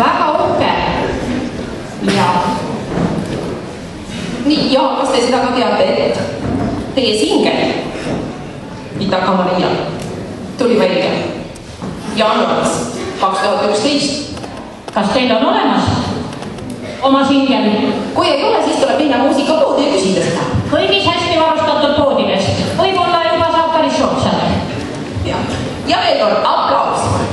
Väga uhke. Ja. Nii, ja kas te seda ka teate, et teie singel Itaka Maria tuli välja jaanuaris 2011. Kas teil on olemas oma singel? Kui ei ole, siis tuleb minna muusikapoodi ja küsida seda. Kõigis hästi varustatud poodidest. Võib-olla juba saab päris soodsale. Ja veel kord aplaus.